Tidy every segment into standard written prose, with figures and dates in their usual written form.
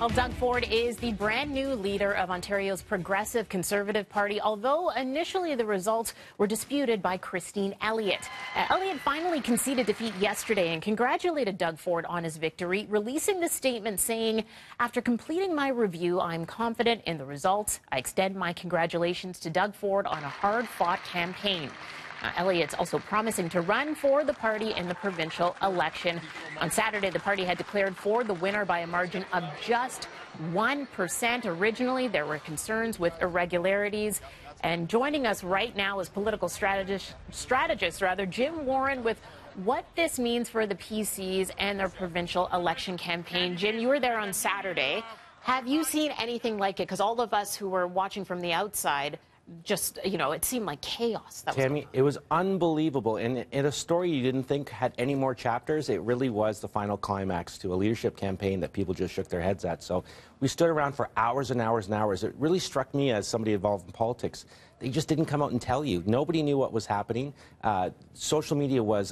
Well, Doug Ford is the brand new leader of Ontario's Progressive Conservative Party, although initially the results were disputed by Christine Elliott. Elliott finally conceded defeat yesterday and congratulated Doug Ford on his victory, releasing the statement saying, "After completing my review, I'm confident in the results. I extend my congratulations to Doug Ford on a hard-fought campaign." Elliott's also promising to run for the party in the provincial election. On Saturday, the party had declared Ford the winner by a margin of just 1%. Originally, there were concerns with irregularities. And joining us right now is political strategist Jim Warren with what this means for the PCs and their provincial election campaign. Jim, you were there on Saturday. Have you seen anything like it? Because all of us who were watching from the outside just, it seemed like chaos. Tammy, it was unbelievable. And in a story you didn't think had any more chapters, it really was the final climax to a leadership campaign that people just shook their heads at. So we stood around for hours and hours and hours. It really struck me as somebody involved in politics. They just didn't come out and tell you. Nobody knew what was happening. Social media was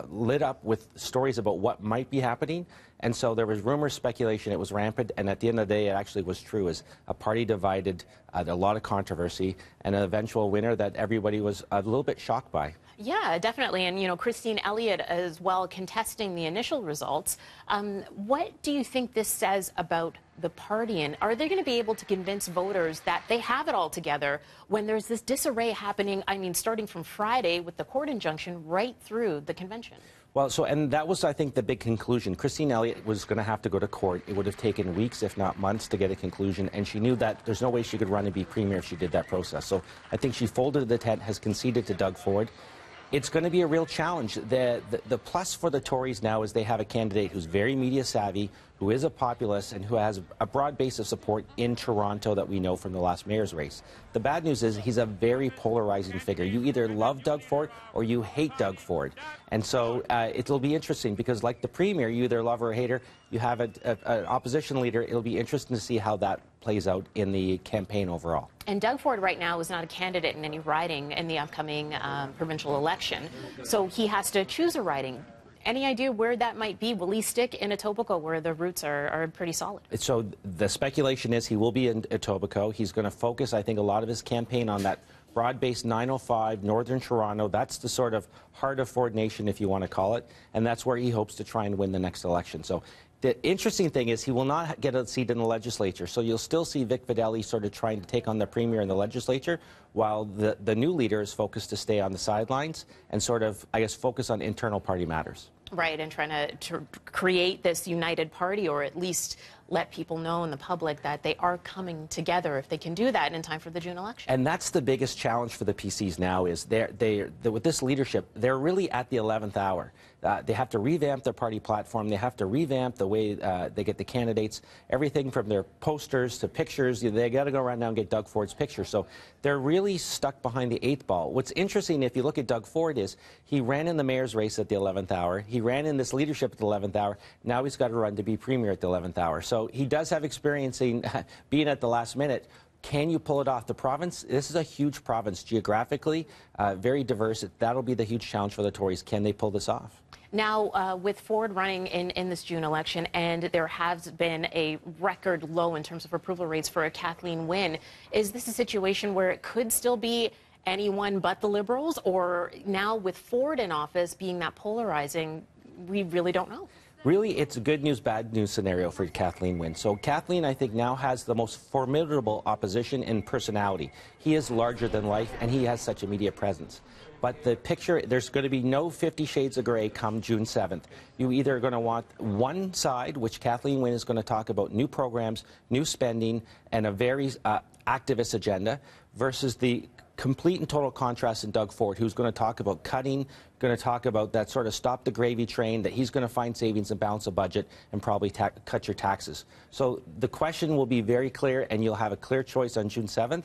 lit up with stories about what might be happening. And so there was rumors, speculation. It was rampant. And at the end of the day, it actually was true. As a party divided, a lot of controversy, and an eventual winner that everybody was a little bit shocked by. Yeah, definitely. And, Christine Elliott as well contesting the initial results. What do you think this says about the party? And are they going to be able to convince voters that they have it all together when there's this disarray happening, starting from Friday with the court injunction right through the convention? Well, and that was, I think, the big conclusion. Christine Elliott was going to have to go to court. It would have taken weeks, if not months, to get a conclusion. And she knew that there's no way she could run and be premier if she did that process. So I think she folded the tent, has conceded to Doug Ford. It's going to be a real challenge. The plus for the Tories now is they have a candidate who's very media savvy, who is a populist, and who has a broad base of support in Toronto that we know from the last mayor's race. The bad news is he's a very polarizing figure. You either love Doug Ford or you hate Doug Ford. And so it'll be interesting because, like the premier, you either love or hate her. You have an opposition leader. It'll be interesting to see how that plays out in the campaign overall. And Doug Ford right now is not a candidate in any riding in the upcoming provincial election, so he has to choose a riding. Any idea where that might be? Will he stick in Etobicoke, where the roots are pretty solid? So the speculation is he will be in Etobicoke. He's going to focus, I think, a lot of his campaign on that broad-based 905, northern Toronto. That's the sort of heart of Ford Nation, if you want to call it, and that's where he hopes to try and win the next election. So the interesting thing is he will not get a seat in the legislature, so you'll still see Vic Fideli sort of trying to take on the premier in the legislature, while the new leader is focused to stay on the sidelines and sort of, I guess, focus on internal party matters. Right, and trying to create this united party, or at least let people know in the public that they are coming together if they can do that in time for the June election. And that's the biggest challenge for the PCs now is with this leadership, they're really at the 11th hour. They have to revamp their party platform. They have to revamp the way they get the candidates, everything from their posters to pictures. They got to go around now and get Doug Ford's picture. So they're really stuck behind the 8th ball. What's interesting, if you look at Doug Ford, is he ran in the mayor's race at the 11th hour. He ran in this leadership at the 11th hour. Now he's got to run to be premier at the 11th hour. So he does have experience in being at the last minute. Can you pull it off? The province, this is a huge province geographically, very diverse. That'll be the huge challenge for the Tories. Can they pull this off? Now, with Ford running in this June election, and there has been a record low in terms of approval rates for a Kathleen Wynne, is this a situation where it could still be anyone but the Liberals? Or now with Ford in office being that polarizing, we really don't know? Really, it's a good news, bad news scenario for Kathleen Wynne. So Kathleen, I think, now has the most formidable opposition in personality. He is larger than life, and he has such a media presence. But the picture, there's going to be no 50 Shades of Grey come June 7th. You either are going to want one side, which Kathleen Wynne is going to talk about new programs, new spending, and a very activist agenda, versus the complete and total contrast in Doug Ford, who's going to talk about cutting, going to talk about that sort of stop the gravy train, that he's going to find savings and balance a budget and probably cut your taxes. So the question will be very clear, and you'll have a clear choice on June 7th.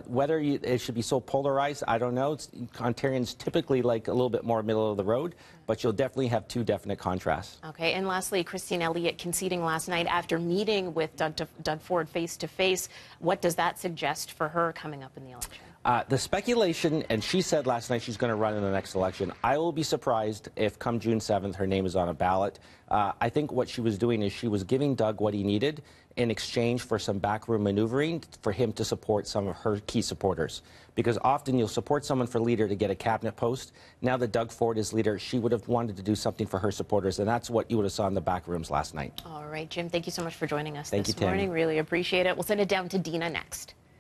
Whether it should be so polarized, I don't know. Ontarians typically like a little bit more middle of the road, but you'll definitely have two definite contrasts. Okay, and lastly, Christine Elliott conceding last night after meeting with Doug Ford face-to-face. What does that suggest for her coming up in the election? The speculation, and she said last night she's going to run in the next election. position. I will be surprised if come June 7th her name is on a ballot. I think what she was doing is she was giving Doug what he needed in exchange for some backroom maneuvering for him to support some of her key supporters. Because often you'll support someone for leader to get a cabinet post. Now that Doug Ford is leader, she would have wanted to do something for her supporters, and that's what you would have saw in the back rooms last night. All right, Jim, thank you so much for joining us this morning. Really appreciate it. We'll send it down to Dina next.